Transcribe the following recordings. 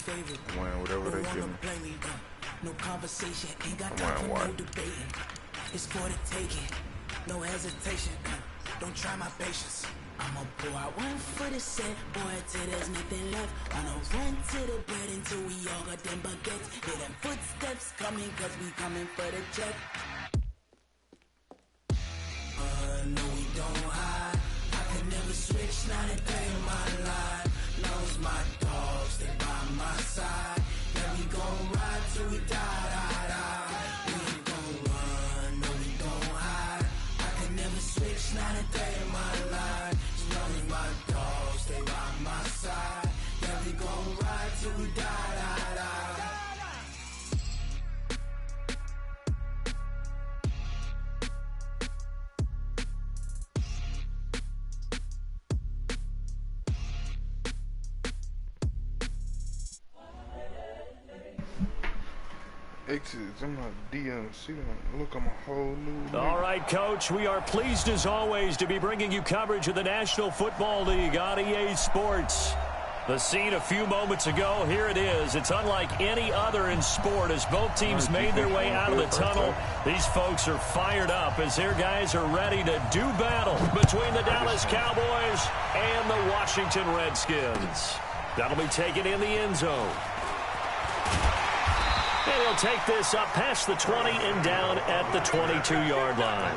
favorite. Whatever they give me. No conversation, ain't got time for no debating. It's for the taking, no hesitation. Don't try my patience. I'ma pour out one for the set, boy, till there's nothing left. I'ma run to the bread until we all got them baguettes. Hear them footsteps coming, cause we coming for the check. No, we don't hide. I can never switch, not a day in my life. Knows my dogs, they by my side. Yeah, we gon' ride till we die, die, die. We ain't gon' run, no, we don't hide. I can never switch, not a day in my life. Knows my dogs, stay by my side. Yeah, we gon' ride till we die, die, die. Exits, I'm not DNC. Look, I'm a whole new. All right, Coach, we are pleased as always to be bringing you coverage of the National Football League on EA Sports. The scene a few moments ago, here it is. It's unlike any other in sport as both teams made their way out of the tunnel. These folks are fired up as their guys are ready to do battle between the Dallas Cowboys and the Washington Redskins. That'll be taken in the end zone. And he'll take this up past the 20 and down at the 22-yard line.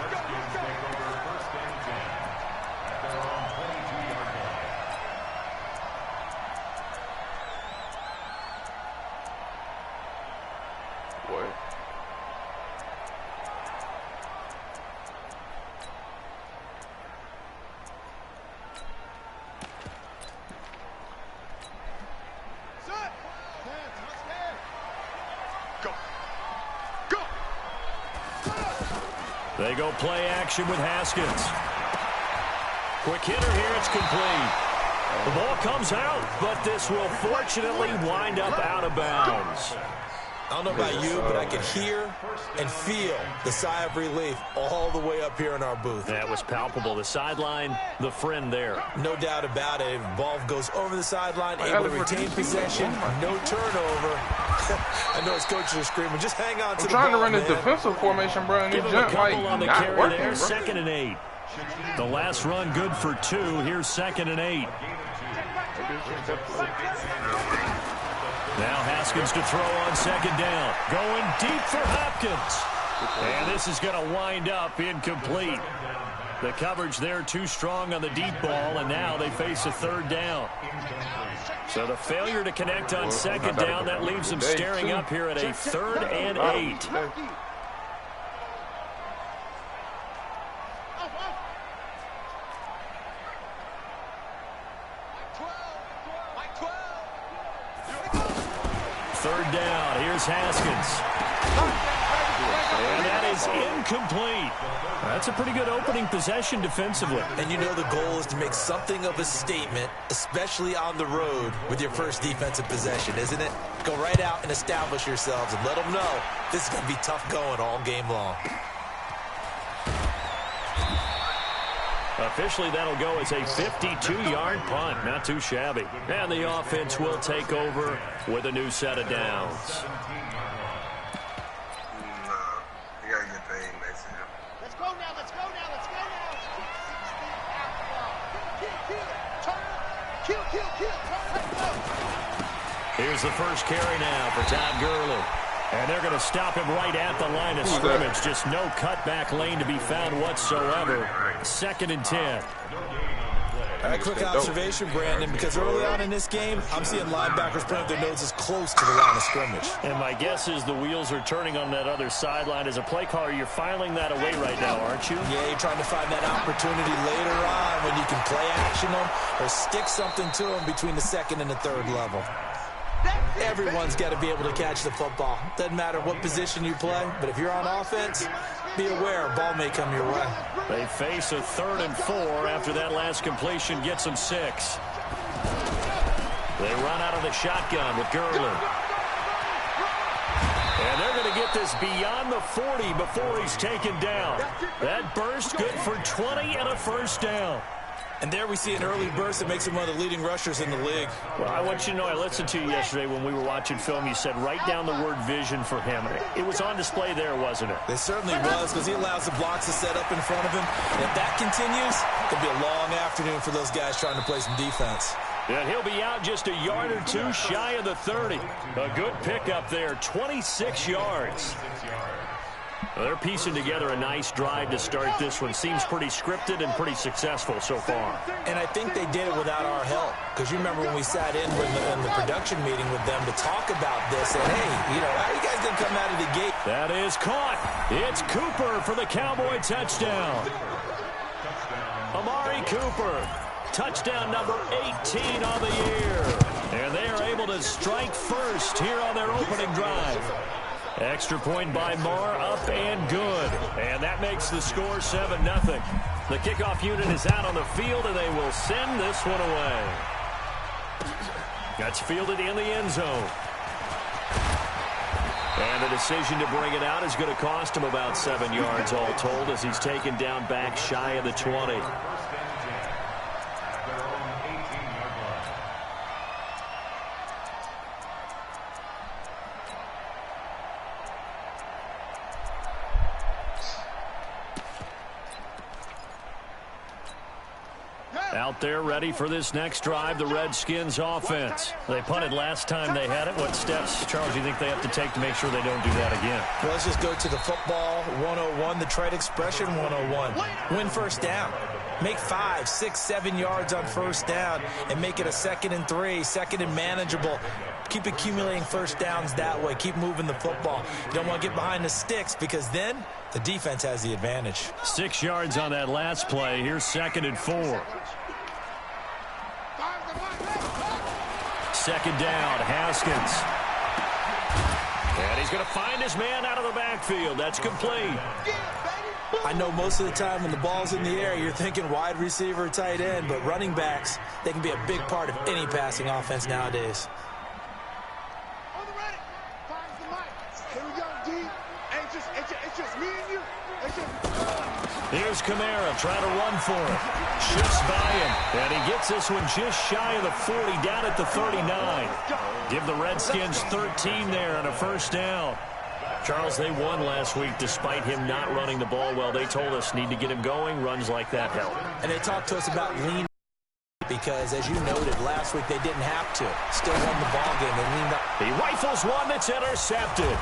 What? They go play action with Haskins. Quick hitter here, it's complete. The ball comes out, but this will fortunately wind up out of bounds. I don't know about you, but I can hear and feel the sigh of relief all the way up here in our booth. That was palpable. The sideline, the friend there. No doubt about it. If the ball goes over the sideline, able to retain possession, no turnover. I know his coaches are screaming, just hang on to the ball, I'm trying to run this defensive formation, bro, and Give it him a jump couple like on the not carry working, there. bro. 2nd and 8. The last run good for 2. Here's 2nd and 8. Now Haskins to throw on 2nd down. Going deep for Hopkins. And this is going to wind up incomplete. The coverage there too strong on the deep ball, and now they face a 3rd down. So the failure to connect on 2nd down, that leaves them staring up here at a 3rd and 8. Third down. Here's Haskins. And that is incomplete. That's a pretty good opening possession defensively. And you know the goal is to make something of a statement, especially on the road with your first defensive possession, isn't it? Go right out and establish yourselves and let them know this is going to be tough going all game long. Officially, that'll go as a 52-yard punt. Not too shabby. And the offense will take over with a new set of downs. You gotta get paid, Mason. Let's go now, let's go now, let's go now. Kill. Here's the first carry now for Todd Gurley. And they're going to stop him right at the line of scrimmage. Just no cutback lane to be found whatsoever. 2nd and 10. A quick observation, Brandon, because early on in this game, I'm seeing linebackers putting their noses close to the line of scrimmage. And my guess is the wheels are turning on that other sideline. As a play caller, you're filing that away right now, aren't you? Yeah, you're trying to find that opportunity later on when you can play action them or stick something to them between the 2nd and the 3rd level. Everyone's got to be able to catch the football. Doesn't matter what position you play, but if you're on offense, be aware a ball may come your way. They face a 3rd and 4 after that last completion gets them 6. They run out of the shotgun with Gurley. And they're going to get this beyond the 40 before he's taken down. That burst good for 20 and a first down. And there we see an early burst that makes him one of the leading rushers in the league. Well, I want you to know, I listened to you yesterday when we were watching film. You said write down the word vision for him. It was on display there, wasn't it? It certainly was, because he allows the blocks to set up in front of him. And if that continues, it'll be a long afternoon for those guys trying to play some defense. And he'll be out just a yard or two shy of the 30. A good pickup there, 26 yards. Well, they're piecing together a nice drive to start this one. Seems pretty scripted and pretty successful so far. And I think they did it without our help. Because you remember when we sat in the production meeting with them to talk about this. And, hey, you know, how are you guys going to come out of the gate? That is caught. It's Cooper for the Cowboy touchdown. Amari Cooper, touchdown number 18 on the year. And they are able to strike first here on their opening drive. Extra point by Moore, up and good. And that makes the score 7-0. The kickoff unit is out on the field, and they will send this one away. That's fielded in the end zone. And the decision to bring it out is going to cost him about 7 yards all told, as he's taken down back shy of the 20. Out there ready for this next drive, the Redskins offense. They punted last time they had it. What steps, Charles, do you think they have to take to make sure they don't do that again? Well, let's just go to the football 101, the trade expression 101. Win first down. Make 5, 6, 7 yards on first down and make it a 2nd and 3, 2nd and manageable. Keep accumulating first downs that way. Keep moving the football. You don't want to get behind the sticks because then the defense has the advantage. 6 yards on that last play. Here's 2nd and 4. Second down, Haskins. And he's going to find his man out of the backfield. That's complete. I know most of the time when the ball's in the air, you're thinking wide receiver, tight end, but running backs, they can be a big part of any passing offense nowadays. On the ready. Finds the mic. Here we go, D. It's just me and you. Here's Kamara trying to run for it. Shifts by him, and he gets this one just shy of the 40, down at the 39. Give the Redskins 13 there on a first down. Charles, they won last week despite him not running the ball well. They told us need to get him going. Runs like that help. And they talked to us about lean because, as you noted, last week they didn't have to. Still won the ball game. They leaned up. He rifles one that's intercepted.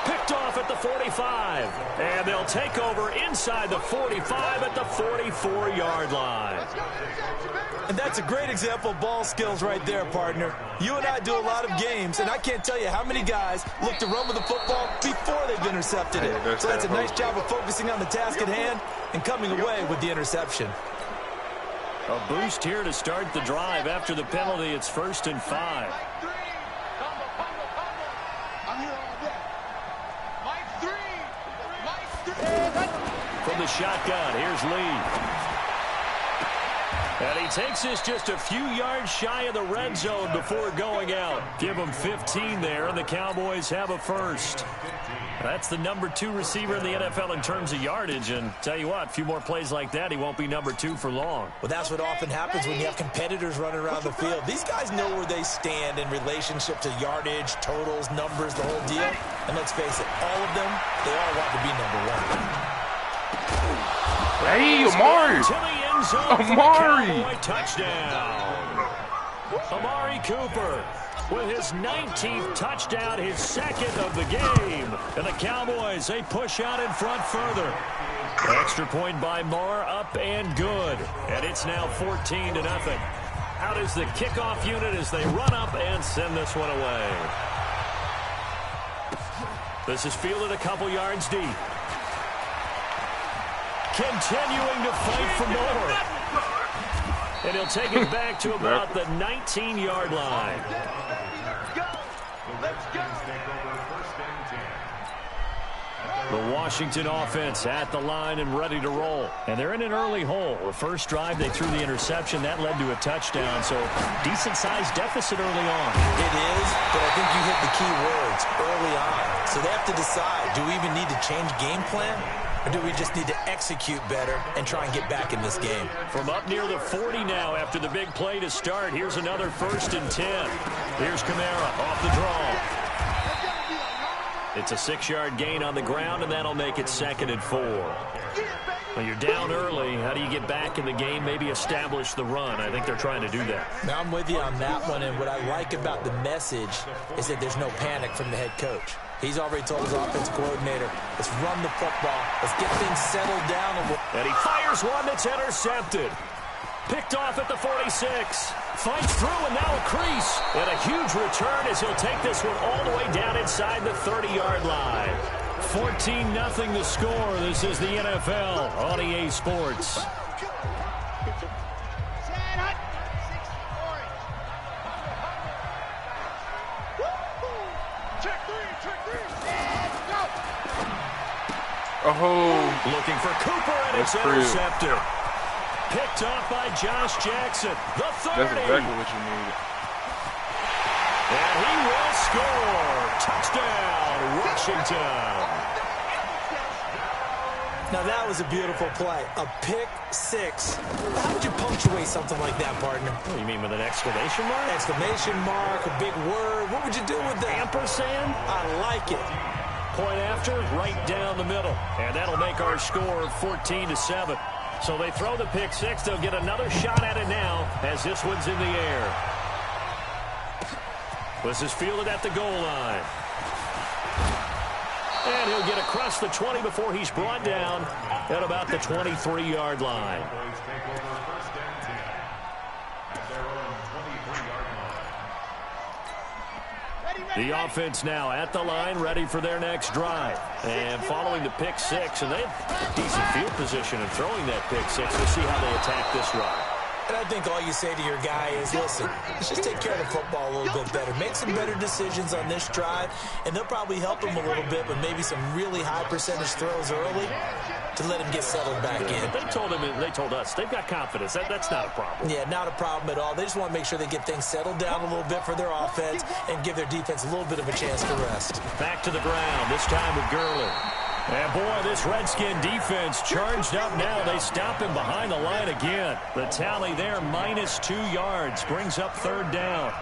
Picked off at the 45. And they'll take over inside the 45 at the 44-yard line. And that's a great example of ball skills right there, partner. You and I do a lot of games, and I can't tell you how many guys look to run with the football before they've intercepted it. So that's a nice job of focusing on the task at hand and coming away with the interception. A boost here to start the drive. After the penalty, it's 1st and 5. From the shotgun, here's Lee. And he takes this just a few yards shy of the red zone before going out. Give him 15 there, and the Cowboys have a first. That's the number 2 receiver in the NFL in terms of yardage. And tell you what, a few more plays like that, he won't be number 2 for long. Well, that's what often happens when you have competitors running around the field. These guys know where they stand in relationship to yardage, totals, numbers, the whole deal. And let's face it, all of them, they all want to be number 1. Hey, Amari! Amari! Touchdown. Amari Cooper with his 19th touchdown, his 2nd of the game. And the Cowboys, they push out in front further. Extra point by Moore, up and good. And it's now 14-0. Out is the kickoff unit as they run up and send this one away. This is fielded a couple yards deep. Continuing to fight for more. And he'll take it back to about the 19-yard line. The Washington offense at the line and ready to roll. And they're in an early hole. The first drive, they threw the interception. That led to a touchdown. So decent-sized deficit early on. It is, but I think you hit the key words, early on. So they have to decide, do we even need to change game plan? Or do we just need to execute better and try and get back in this game? From up near the 40 now after the big play to start. Here's another 1st and 10. Here's Kamara off the draw. It's a 6-yard gain on the ground, and that'll make it 2nd and 4. Well, you're down early. How do you get back in the game, maybe establish the run? I think they're trying to do that. Now, I'm with you on that one, and what I like about the message is that there's no panic from the head coach. He's already told his offensive coordinator, let's run the football. Let's get things settled down. And he fires one that's intercepted. Picked off at the 46. Fights through, and now a crease. And a huge return as he'll take this one all the way down inside the 30-yard line. 14-0 the score. This is the NFL on EA Sports. Oh, looking for Cooper, and it's intercepted. Picked off by Josh Jackson. The 30. That's exactly what you needed. And he will score. Touchdown, Washington. Now that was a beautiful play. A pick 6. How would you punctuate something like that, partner? Oh, you mean with an exclamation mark? Exclamation mark, a big word. What would you do with that? Ampersand? I like it. Point after, right down the middle. And that'll make our score 14-7. So they throw the pick 6. They'll get another shot at it now as this one's in the air. This is fielded at the goal line. And he'll get across the 20 before he's brought down at about the 23-yard line. The offense now at the line, ready for their next drive. And following the pick 6, and they have decent field position in throwing that pick 6. We'll see how they attack this run. And I think all you say to your guy is, listen, let's just take care of the football a little bit better. Make some better decisions on this drive, and they'll probably help him a little bit with maybe some really high percentage throws early to let him get settled back in. They told us they've got confidence. That's not a problem. Yeah, not a problem at all. They just want to make sure they get things settled down a little bit for their offense and give their defense a little bit of a chance to rest. Back to the ground, this time with Gurley. And boy, this Redskin defense charged up now. They stop him behind the line again. The tally there, -2 yards, brings up 3rd down.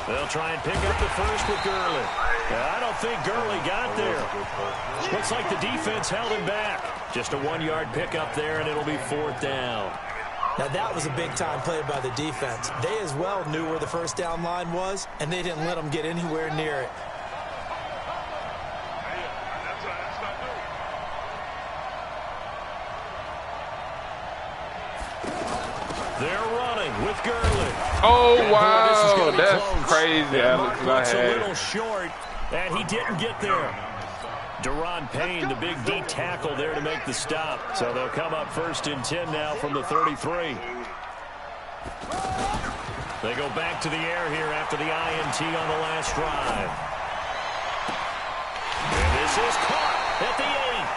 They'll try and pick up the first with Gurley. I don't think Gurley got there. Looks like the defense held him back. Just a 1-yard pickup there, and it'll be 4th down. Now, that was a big-time play by the defense. They as well knew where the first down line was, and they didn't let them get anywhere near it. They're running with Gurley. Oh, and wow. boy, That's close. crazy, Alex. Looks a little short, and he didn't get there. Deron Payne, the big D tackle there to make the stop. So they'll come up 1st and 10 now from the 33. They go back to the air here after the INT on the last drive. And this is caught at the 8.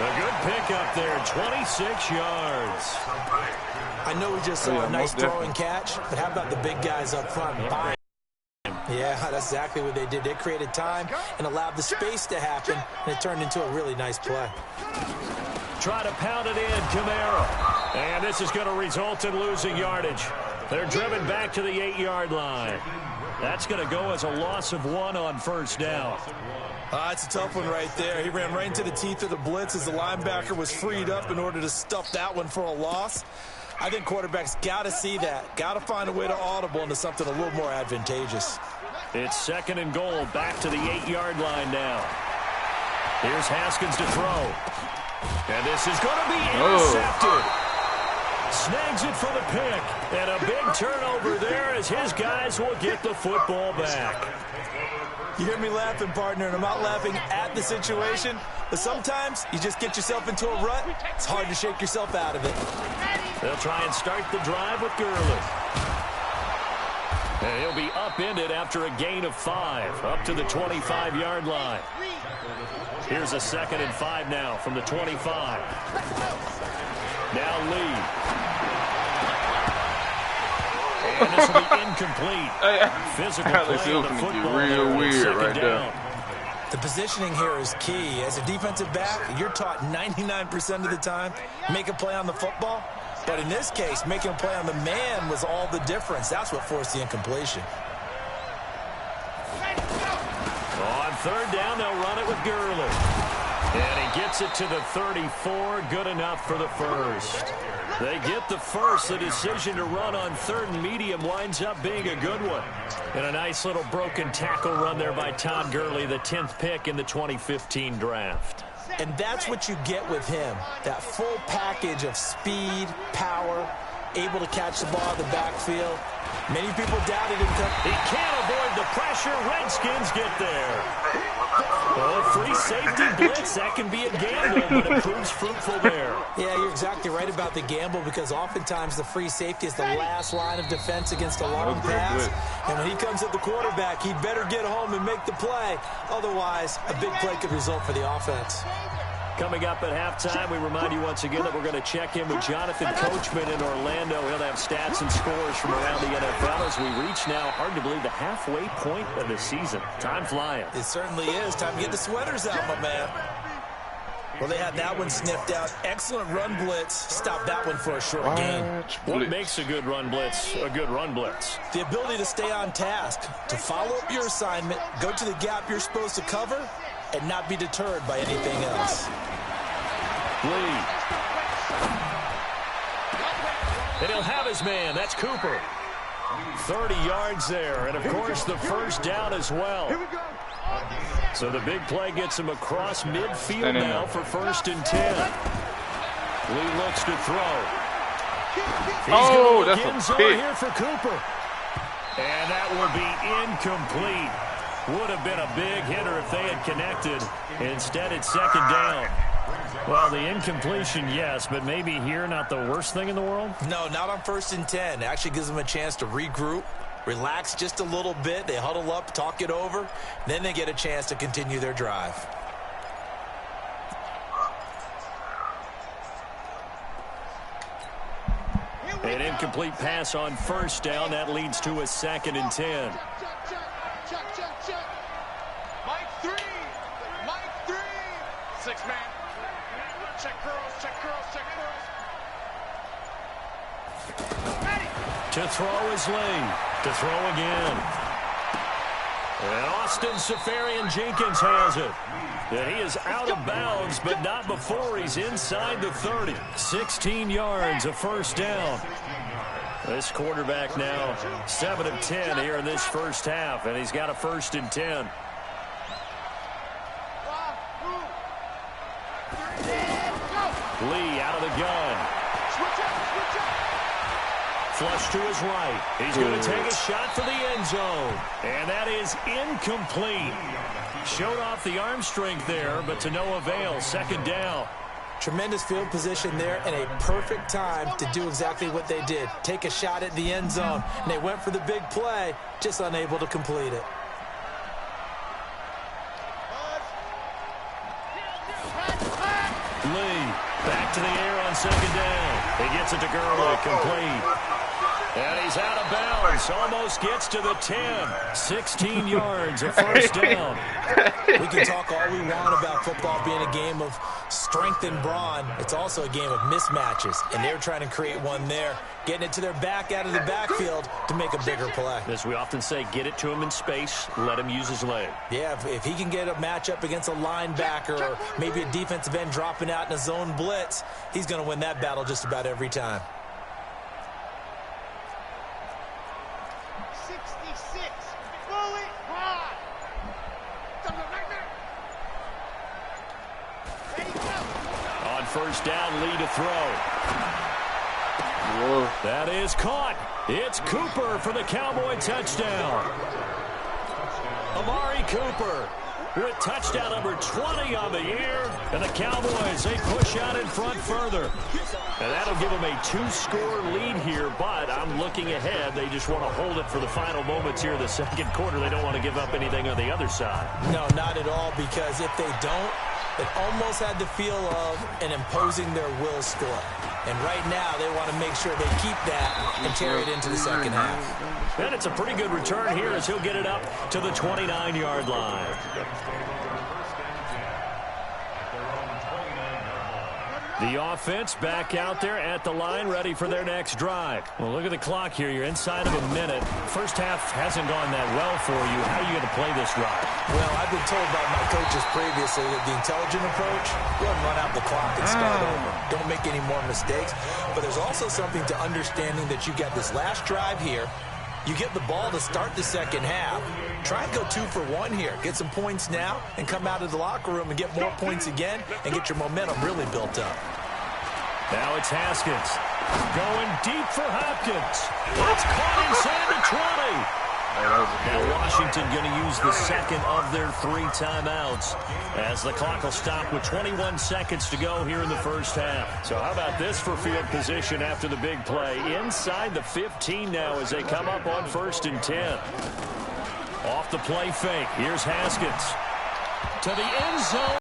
A good pickup there, 26 yards. I know we just saw a nice throwing catch, but how about the big guys up front? Yeah, that's exactly what they did. They created time and allowed the space to happen, and it turned into a really nice play. Try to pound it in, Kamara. And this is going to result in losing yardage. They're driven back to the 8-yard line. That's going to go as a loss of 1 on 1st down. It's a tough one right there. He ran right into the teeth of the blitz as the linebacker was freed up in order to stuff that one for a loss. I think quarterbacks got to see that. Got to find a way to audible into something a little more advantageous. It's 2nd and goal, back to the 8-yard line now. Here's Haskins to throw. And this is going to be intercepted. Snags it for the pick. And a big turnover there as his guys will get the football back. You hear me laughing, partner, and I'm not laughing at the situation, but sometimes you just get yourself into a rut. It's hard to shake yourself out of it. They'll try and start the drive with Gurley. And he'll be upended after a gain of 5, up to the 25-yard line. Here's a 2nd and 5 now from the 25. Now Lee. And this will be incomplete. Physical play on the football. Real weird right there. The positioning here is key. As a defensive back, you're taught 99% of the time, make a play on the football. But in this case, making a play on the man was all the difference. That's what forced the incompletion. On third down, they'll run it with Gurley. And he gets it to the 34. Good enough for the first. They get the first. The decision to run on third and medium winds up being a good one. And a nice little broken tackle run there by Todd Gurley, the 10th pick in the 2015 draft. And that's what you get with him, that full package of speed, power, able to catch the ball out of the backfield. Many people doubted him. He can't avoid the pressure. Redskins get there. Oh, free safety blitz. That can be a gamble, but it proves fruitful there. Yeah, you're exactly right about the gamble because oftentimes the free safety is the last line of defense against a long pass. And when he comes at the quarterback, he'd better get home and make the play. Otherwise, a big play could result for the offense. Coming up at halftime, we remind you once again that we're going to check in with Jonathan Coachman in Orlando. He'll have stats and scores from around the NFL as we reach now, hard to believe, the halfway point of the season. Time flying. It certainly is. Time to get the sweaters out, my man. Well, they had that one sniffed out. Excellent run blitz. Stop that one for a short gain. What makes a good run blitz a good run blitz? The ability to stay on task, to follow up your assignment, go to the gap you're supposed to cover, and not be deterred by anything else. Lee. And he'll have his man. That's Cooper. 30 yards there. And, of course, the first down as well. So the big play gets him across midfield now for 1st and 10. Lee looks to throw. He's going to look end zone here for Cooper. And that will be incomplete. Would have been a big hitter if they had connected. Instead, it's 2nd down. Well, the incompletion, yes, but maybe here not the worst thing in the world? No, not on 1st and 10. It actually gives them a chance to regroup, relax just a little bit. They huddle up, talk it over. Then they get a chance to continue their drive. An incomplete pass on 1st down. That leads to a 2nd and 10. Mike 3. Mike 3. 6-man. Check curls, check curls, check curls. Ready. To throw is Lee. To throw again. And Austin Safarian-Jenkins has it. And he is out of bounds, but not before he's inside the 30. 16 yards, a 1st down. This quarterback now 7 of 10 here in this first half, and he's got a 1st and 10. Lee out of the gun. Flush to his right. He's going to take a shot for the end zone. And that is incomplete. Showed off the arm strength there, but to no avail. 2nd down. Tremendous field position there and a perfect time to do exactly what they did. Take a shot at the end zone. And they went for the big play, just unable to complete it. Lee back to the air on 2nd down. He gets it to Gurley, complete. And he's out of bounds. Almost gets to the 10. 16 yards, a 1st down. We can talk all we want about football being a game of strength and brawn. It's also a game of mismatches, and they're trying to create one there, getting it to their back out of the backfield to make a bigger play. As we often say, get it to him in space, let him use his leg. Yeah, if he can get a matchup against a linebacker or maybe a defensive end dropping out in a zone blitz, he's going to win that battle just about every time. 66. Fully high. On 1st down, Lee to throw. Whoa. That is caught. It's Cooper for the Cowboy touchdown. Amari Cooper with touchdown number 20 on the year. And the Cowboys, they push out in front further. And that'll give them a 2-score lead here, but I'm looking ahead. They just want to hold it for the final moments here in the 2nd quarter. They don't want to give up anything on the other side. No, not at all, because if they don't, It almost had the feel of an imposing their will score. And right now, they want to make sure they keep that and carry it into the second half. And it's a pretty good return here as he'll get it up to the 29-yard line. The offense back out there at the line, ready for their next drive. Well, look at the clock here. You're inside of a minute. First half hasn't gone that well for you. How are you going to play this drive? Well, I've been told by my coaches previously that the intelligent approach, go ahead and run out the clock and start over. Don't make any more mistakes. But there's also something to understanding that you got this last drive here. You get the ball to start the second half. Try and go 2 for 1 here. Get some points now and come out of the locker room and get more points again and get your momentum really built up. Now it's Haskins. Going deep for Hopkins. It's caught inside the 20. Now Washington going to use the second of their 3 timeouts as the clock will stop with 21 seconds to go here in the first half. So how about this for field position after the big play? Inside the 15 now as they come up on 1st and 10. Off the play fake. Here's Haskins. To the end zone.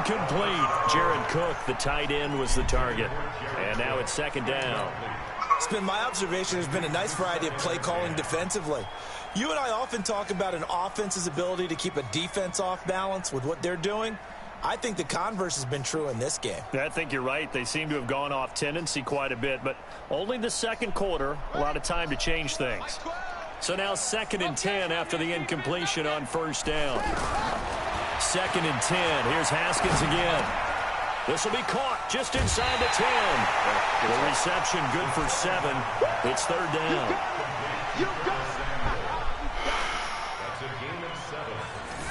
Complete. Jared Cook, the tight end, was the target. And now it's 2nd down. It's been my observation there's been a nice variety of play calling defensively. You and I often talk about an offense's ability to keep a defense off balance with what they're doing. I think the converse has been true in this game. I think you're right. They seem to have gone off tendency quite a bit, but only the second quarter, a lot of time to change things. So now 2nd and 10 after the incompletion on 1st down. 2nd and 10. Here's Haskins again. This will be caught just inside the 10. The reception good for 7. It's 3rd down.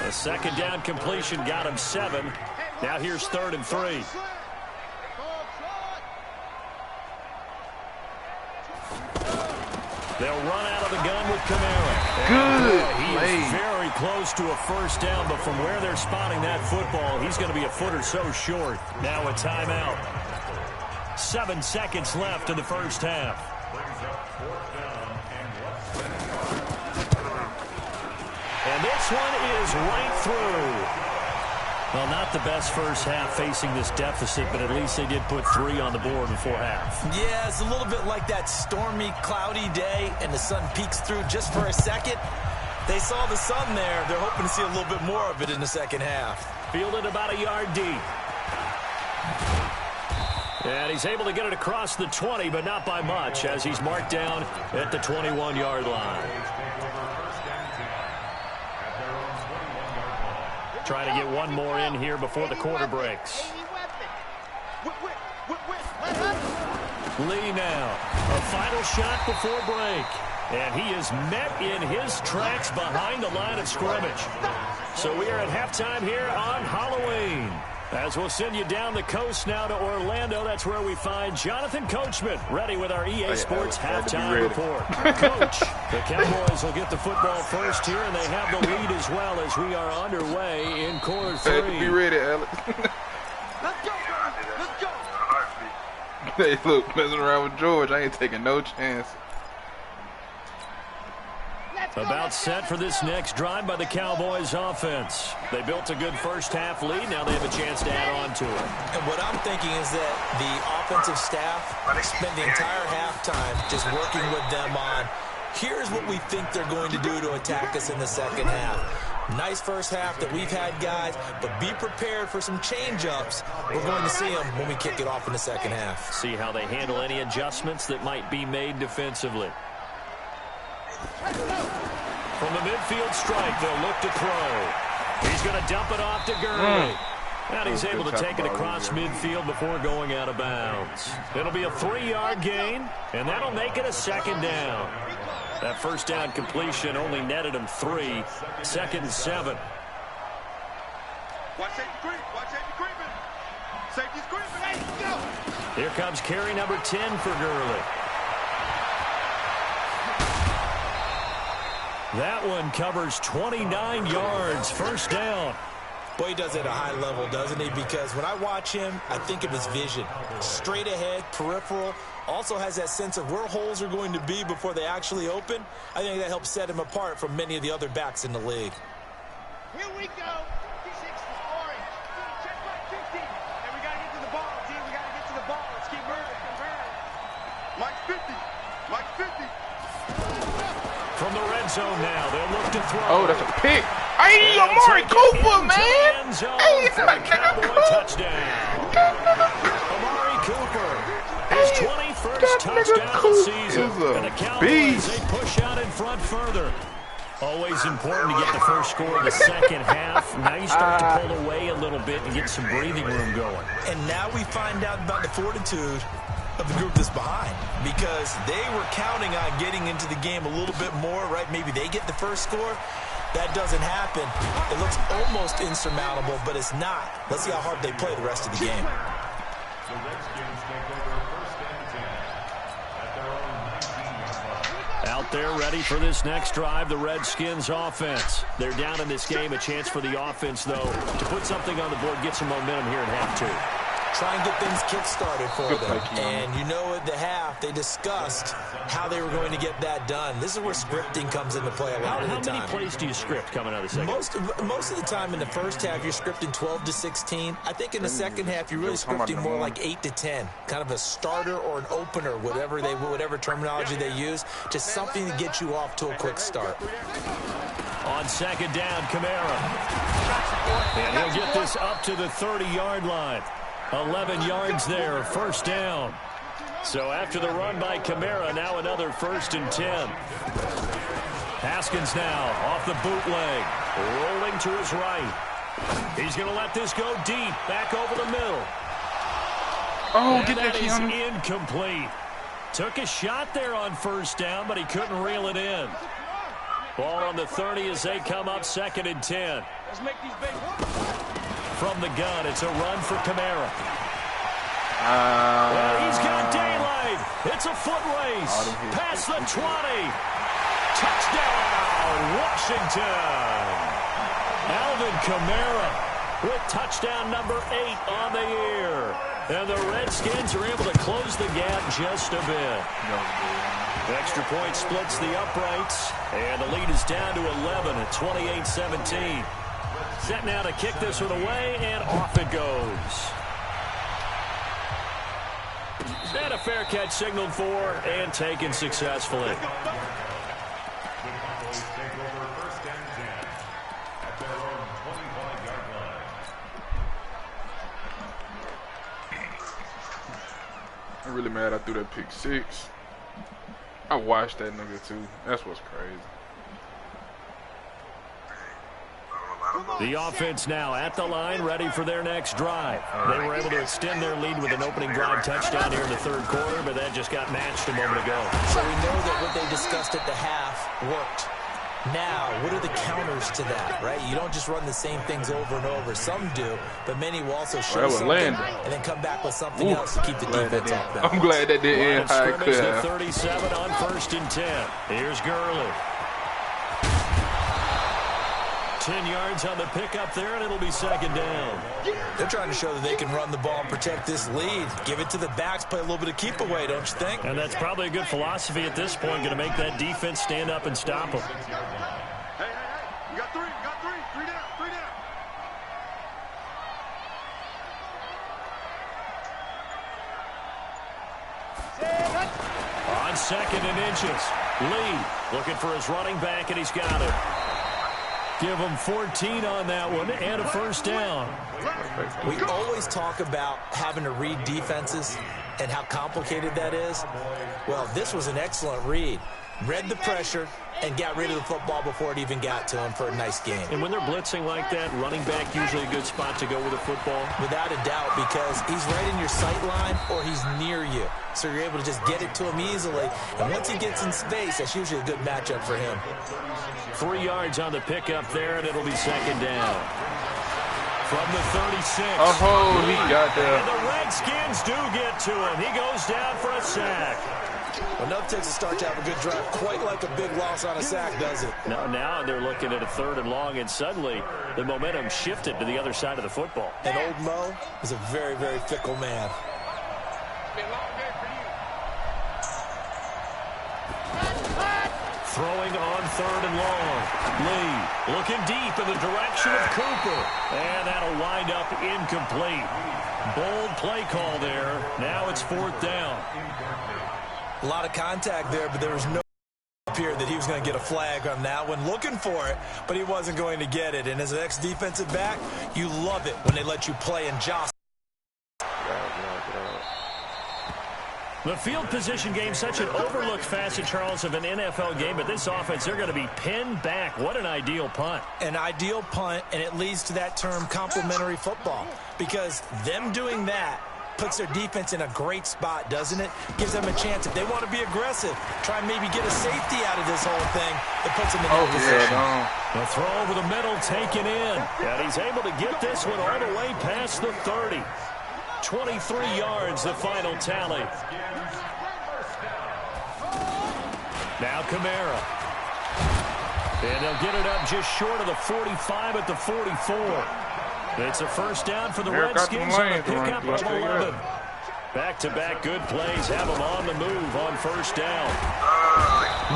A 2nd down completion got him 7. Now here's 3rd and 3. They'll run out of the gun with Kamara. Good. He is very close to a 1st down, but from where they're spotting that football, he's going to be a foot or so short. Now a timeout. 7 seconds left in the first half. And this one is right through. Well, not the best first half facing this deficit, but at least they did put 3 on the board before half. Yeah, it's a little bit like that stormy, cloudy day, and the sun peeks through just for a second. They saw the sun there. They're hoping to see a little bit more of it in the second half. Fielded about a yard deep. And he's able to get it across the 20, but not by much, as he's marked down at the 21-yard line. Trying to get one more in here before the quarter breaks. Lee now. A final shot before break. And he is met in his tracks behind the line of scrimmage. So we are at halftime here on Halloween. As we'll send you down the coast now to Orlando, that's where we find Jonathan Coachman, ready with our EA Sports halftime report. Coach, the Cowboys will get the football first here, and they have the lead as well as we are underway in quarter 3. Be ready, Alex. Let's go, let's go. Hey, look, messing around with George, I ain't taking no chance. About set for this next drive by the Cowboys offense. They built a good first half lead. Now they have a chance to add on to it. And what I'm thinking is that the offensive staff spent the entire halftime just working with them on, here's what we think they're going to do to attack us in the second half. Nice first half that we've had, guys, but be prepared for some change-ups. We're going to see them when we kick it off in the second half. See how they handle any adjustments that might be made defensively. From the midfield strike, they'll look to throw. He's going to dump it off to Gurley. And he's able to take it across midfield before going out of bounds. It'll be a 3-yard gain, and that'll make it a 2nd down. That first down completion only netted him 3. 2nd and 7. Watch safety creep. Watch safety creeping. Safety's creeping. Hey, go. Here comes carry number 10 for Gurley. That one covers 29 yards. First down. Boy, he does it at a high level, doesn't he? Because when I watch him, I think of his vision. Straight ahead, peripheral. Also has that sense of where holes are going to be before they actually open. I think that helps set him apart from many of the other backs in the league. Here we go. zone now. They'll look to throw. Oh, that's a pick. Hey, Amari Cooper, man. Hey, that Cowboy touchdown. Amari Cooper, his 21st touchdown of the season. And the Cowboys, they push out in front further. Always important to get the first score of the second half. Now you start to pull away a little bit and get some breathing room going. And now we find out about the fortitude of the group that's behind, because they were counting on getting into the game a little bit more, right? Maybe they get the first score. That doesn't happen. It looks almost insurmountable, but it's not. Let's see how hard they play the rest of the game. Out there ready for this next drive, the Redskins offense. They're down in this game. A chance for the offense, though, to put something on the board, get some momentum here in half two. Try and get things kick-started for them. And you know at the half, they discussed how they were going to get that done. This is where scripting comes into play a lot of the time. How many plays do you script coming out of the second? Most of the time in the first half, you're scripting 12 to 16. I think in the second half, you're really scripting more like 8 to 10. Kind of a starter or an opener, whatever terminology they use. Just something to get you off to a quick start. On second down, Kamara. And he'll get this up to the 30-yard line. 11 yards there, first down. So after the run by Kamara, now another 1st and 10. Haskins now off the bootleg, rolling to his right. He's going to let this go deep, back over the middle. Oh, and get that is Keanu. Incomplete. Took a shot there on first down, but he couldn't reel it in. Ball on the 30 as they come up 2nd and 10. Let's make these big. From the gun, it's a run for Kamara. Well, he's got daylight. It's a foot race. Past the 20. Touchdown, Washington. Alvin Kamara with touchdown number 8 on the year. And the Redskins are able to close the gap just a bit. Extra point splits the uprights, and the lead is down to 11 at 28-17. Set now to kick this one away, and off it goes. And a fair catch signaled for and taken successfully. I'm really mad I threw that pick 6. I watched that nigga too. That's what's crazy. The offense now at the line, ready for their next drive. They were able to extend their lead with an opening drive touchdown here in the 3rd quarter, but that just got matched a moment ago. So we know that what they discussed at the half worked. Now, what are the counters to that, right? You don't just run the same things over and over. Some do, but many will also show something and then come back with something else to keep the defense off balance. I'm glad that didn't end high. The 37 on 1st and 10. Here's Gurley. 10 yards on the pickup there, and it'll be 2nd down. They're trying to show that they can run the ball and protect this lead. Give it to the backs, play a little bit of keep away, don't you think? And that's probably a good philosophy at this point, going to make that defense stand up and stop them. Hey, you got 3, three down. On 2nd and inches, Lee looking for his running back, and he's got it. Give him 14 on that one and a 1st down. We always talk about having to read defenses and how complicated that is. Well, this was an excellent read. Read the pressure and got rid of the football before it even got to him for a nice game. And when they're blitzing like that, running back usually a good spot to go with a football? Without a doubt, because he's right in your sight line or he's near you. So you're able to just get it to him easily. And once he gets in space, that's usually a good matchup for him. 3 yards on the pickup there, and it'll be 2nd down. From the 36. Oh, he got there. And the Redskins do get to him. He goes down for a sack. Well, nothing takes a start to have a good drive quite like a big loss on a sack, does it? Now they're looking at a 3rd and long, and suddenly the momentum shifted to the other side of the football. And old Mo is a very, very fickle man. Throwing on 3rd and long. Lee looking deep in the direction of Cooper. And that'll wind up incomplete. Bold play call there. Now it's 4th down. A lot of contact there, but there was no appeared that he was going to get a flag on that one, looking for it, but he wasn't going to get it. And as an ex-defensive back, you love it when they let you play and jostle. The field position game, such an overlooked facet, Charles, of an NFL game, but this offense, they're going to be pinned back. What an ideal punt. An ideal punt, and it leads to that term complementary football, because them doing that puts their defense in a great spot, doesn't it? Gives them a chance. If they want to be aggressive, try and maybe get a safety out of this whole thing, it puts them in that position. The throw over the middle taken in, and he's able to get this one all the way past the 30. 23 yards, the final tally. Now Kamara. And they'll get it up just short of the 45 at the 44. It's a first down for the Redskins on a pickup of 11. Back-to-back good plays have them on the move on first down.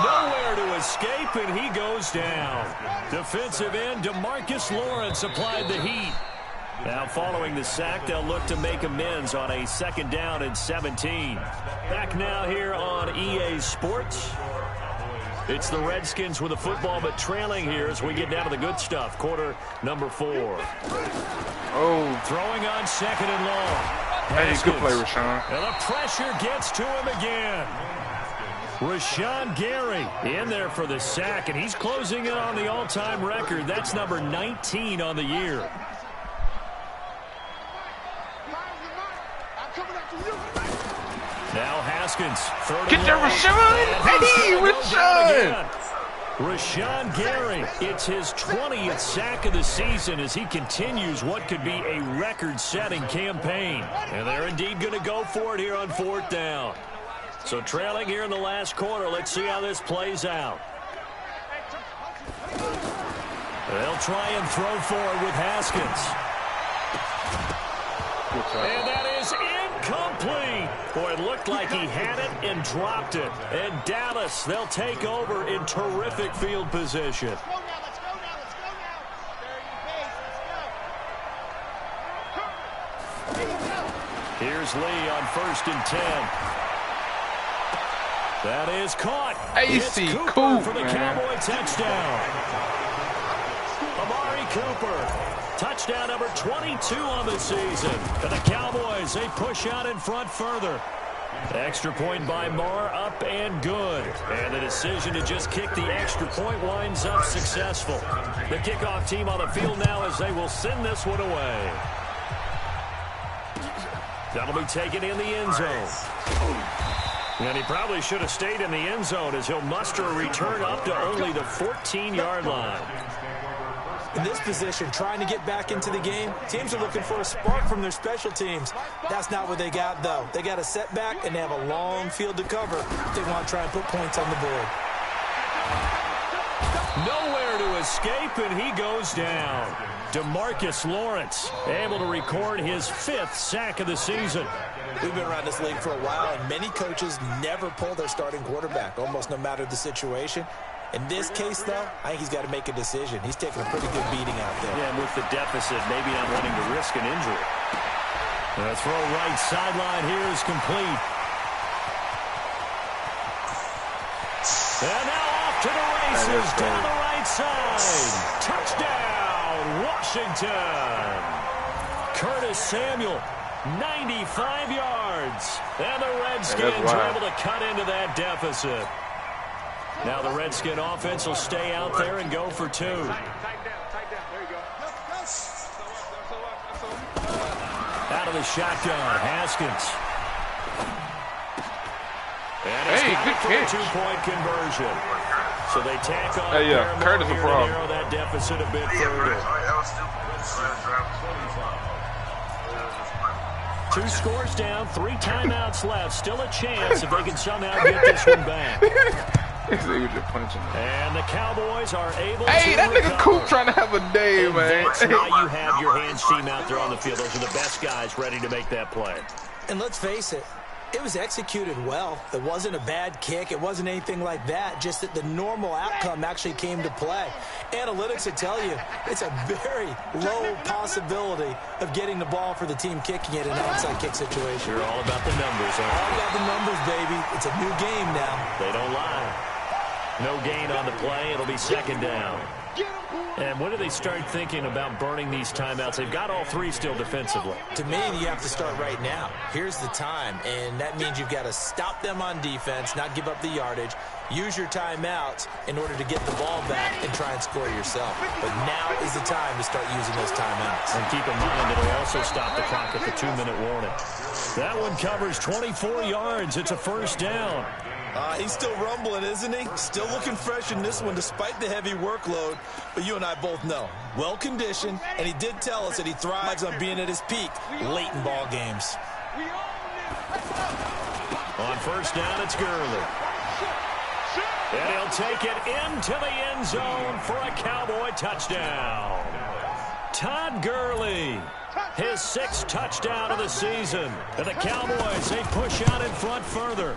Nowhere to escape, and he goes down. Defensive end DeMarcus Lawrence applied the heat. Now following the sack, they'll look to make amends on a 2nd down and 17. Back now here on EA Sports. It's the Redskins with the football, but trailing here as we get down to the good stuff. Quarter number 4. Oh. Throwing on 2nd and long. Hey, good play, Rashawn. And the pressure gets to him again. Rashawn Gary in there for the sack, and he's closing in on the all-time record. That's number 19 on the year. Now Haskins. Get there, Rashawn! Hey, Rashawn! Rashawn Gary, it's his 20th sack of the season as he continues what could be a record-setting campaign. And they're indeed going to go for it here on 4th down. So trailing here in the last quarter, let's see how this plays out. They'll try and throw for it with Haskins. And that is incomplete. Boy, it looked like he had it and dropped it. And Dallas, they'll take over in terrific field position. Here's Lee on 1st and 10. That is caught. AC It's Cooper Coop, for the Cowboy touchdown. Amari Cooper. Touchdown number 22 on the season. And the Cowboys, they push out in front further. Extra point by Marr, up and good. And the decision to just kick the extra point winds up successful. The kickoff team on the field now as they will send this one away. That'll be taken in the end zone. And he probably should have stayed in the end zone as he'll muster a return up to only the 14-yard line. In this position, trying to get back into the game, teams are looking for a spark from their special teams. That's not what they got, though. They got a setback, and they have a long field to cover if they want to try and put points on the board. Nowhere to escape, and he goes down. DeMarcus Lawrence able to record his 5th sack of the season. We've been around this league for a while, and many coaches never pull their starting quarterback, almost no matter the situation. In this case, though, I think he's got to make a decision. He's taking a pretty good beating out there. Yeah, and with the deficit, maybe not wanting to risk an injury. The throw right sideline here is complete. And now off to the races down the right side. Touchdown, Washington. Curtis Samuel, 95 yards. And the Redskins are able to cut into that deficit. Now the Redskin offense will stay out there and go for 2. Out of the shotgun, Haskins. And good catch. 2-point conversion. So they tack on Curtis a problem. narrow that deficit a bit further. 2 scores down, 3 timeouts left. Still a chance if they can somehow get this one back. And the Cowboys are able to that nigga Coop trying to have a day, and man. that's why you have your hands team out there on the field. Those are the best guys ready to make that play. And let's face it, it was executed well. It wasn't a bad kick. It wasn't anything like that. Just that the normal outcome actually came to play. Analytics will tell you it's a very low possibility of getting the ball for the team kicking it in an onside kick situation. You're all about the numbers, All about the numbers, baby. It's a new game now. They don't lie. No gain on the play. It'll be second down. And when do they start thinking about burning these timeouts? They've got all three still defensively. To me, you have to start right now. Here's the time, and that means you've got to stop them on defense, not give up the yardage, use your timeouts in order to get the ball back and try and score yourself. But now is the time to start using those timeouts. And keep in mind, it'll also stop the clock at the 2-minute warning. That one covers 24 yards. It's a first down. He's still rumbling, isn't he? Still looking fresh in this one despite the heavy workload. But you and I both know, well-conditioned, and he did tell us that he thrives on being at his peak late in ball games. On first down, it's Gurley. And he'll take it into the end zone for a Cowboy touchdown. Todd Gurley, his 6th touchdown of the season. And the Cowboys, they push out in front further.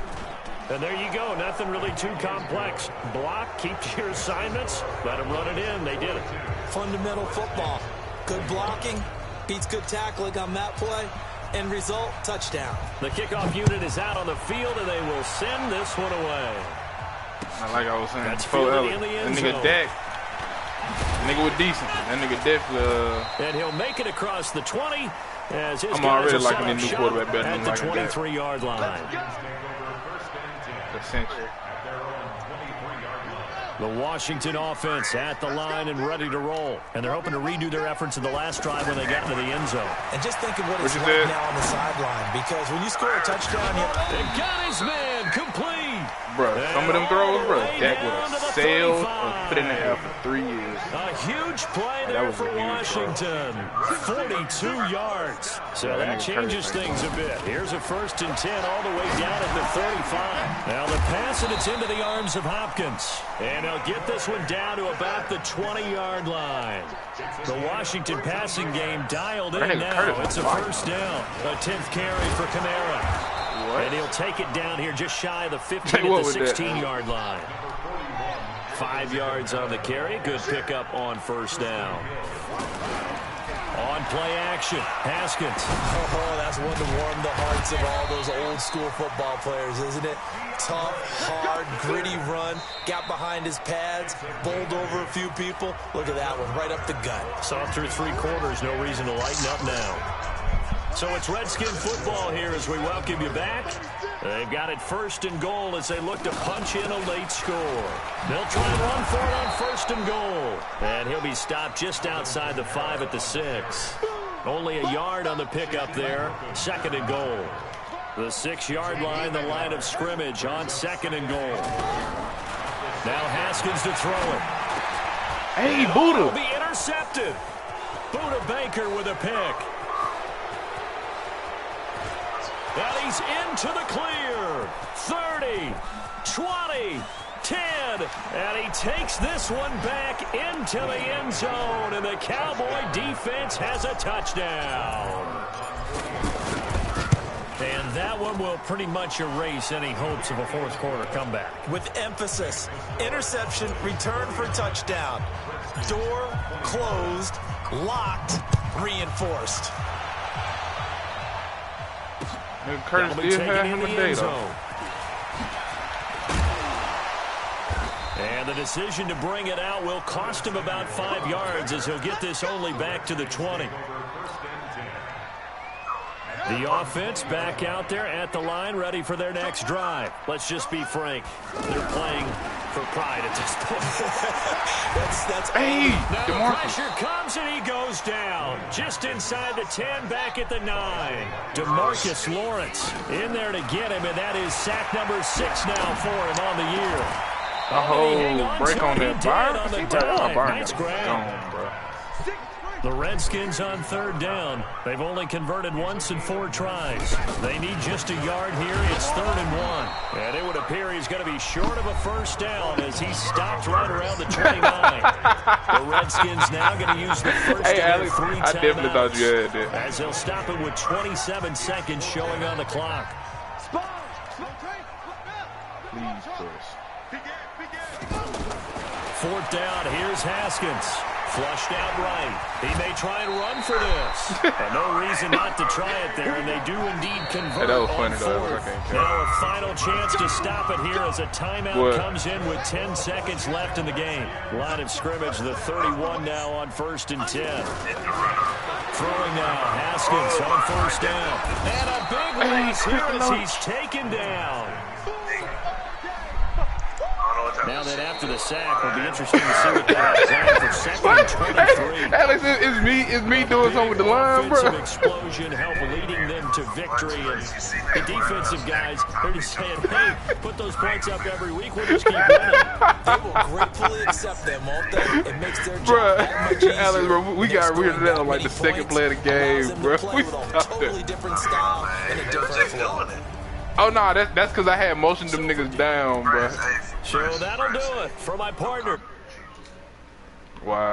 And there you go. Nothing really too complex. Block, keep to your assignments, let them run it in. They did it. Fundamental football. Good blocking beats good tackling on that play. End result, touchdown. The kickoff unit is out on the field, and they will send this one away. Like I was saying, That's before, in the end that zone. nigga Dak, that nigga was decent. That nigga definitely. And he'll make it across the 20 as his I'm guys already are liking set up the new shop quarterback better at than the liking Dak. 23-yard line. Essential. The Washington offense at the line and ready to roll. And they're hoping to redo their efforts in the last drive when they got into the end zone. And just think of what it's like now on the sideline. Because when you score a touchdown, they got his man complete. Bro, some of them throws, bro, Dak would have sailed or put in the air for 3 years. A huge play there for Washington. 42 yards. So that changes things a bit. Here's a 1st and 10 all the way down at the 35. Now the pass, and it's into the arms of Hopkins. And they'll get this one down to about the 20-yard line. The Washington passing game dialed in now. It's a first down. A 10th carry for Kamara. And he'll take it down here just shy of the 15 at the 16-yard line. 5 yards on the carry. Good pickup on first down. On play action, Haskins. Oh, that's one to warm the hearts of all those old school football players, isn't it? Tough, hard, gritty run. Got behind his pads, bowled over a few people. Look at that one, right up the gut. Saw through 3 quarters. No reason to lighten up now. So it's Redskin football here as we welcome you back. They've got it 1st and goal as they look to punch in a late score. They'll try and run for it on 1st and goal. And he'll be stopped just outside the 5 at the 6. Only a yard on the pickup there. 2nd and goal. The 6-yard line, the line of scrimmage on 2nd and goal. Now Haskins to throw it. Hey, Buddha. Will be intercepted. Buddha Baker with a pick. And he's into the clear. 30, 20, 10. And he takes this one back into the end zone. And the Cowboy defense has a touchdown. And that one will pretty much erase any hopes of a 4th quarter comeback. With emphasis, interception, return for touchdown. Door closed, locked, reinforced. Curtis did have him a day, though. And the decision to bring it out will cost him about 5 yards as he'll get this only back to the 20. The offense back out there at the line, ready for their next drive. Let's just be frank. They're playing for pride at this point. that's hey, now the DeMarcus. pressure comes and he goes down. Just inside the 10, back at the 9. DeMarcus Lawrence in there to get him, and that is sack number 6 now for him on the year. Break on that bar. Nice grab. The Redskins on 3rd down. They've only converted once in 4 tries. They need just a yard here. It's 3rd and 1. And it would appear he's going to be short of a first down as he stopped right around the 29. The Redskins now going to use the first of their 3 timeouts. I definitely thought you had that. As they'll stop it with 27 seconds showing on the clock. Please, Chris. 4th down. Here's Haskins. Flushed out right. He may try and run for this. And no reason not to try it there, and they do indeed convert that was on funny, though. fourth. I can't Now a final chance to stop it here as a timeout comes in with 10 seconds left in the game. Line of scrimmage, the 31 now on 1st and 10. Throwing now, Haskins on 1st down. And a big loss here as he's taken down. Now that after the sack, it'll be interesting to see what they have planned for 2nd and 23. Alex, it's me doing something with the line, bro. Offensive explosion help leading them to victory. And the defensive guys, they're just saying, hey, put those points up every week. We'll just keep winning. They will gratefully accept them, won't they? It makes their job that much easier. Alex, bro, we got rid of that on like the second play of the game, bro. We stopped totally it. different style and a different flow. Oh, no, that's because I had most of them niggas down, bro. So that'll do it for my partner. Wow.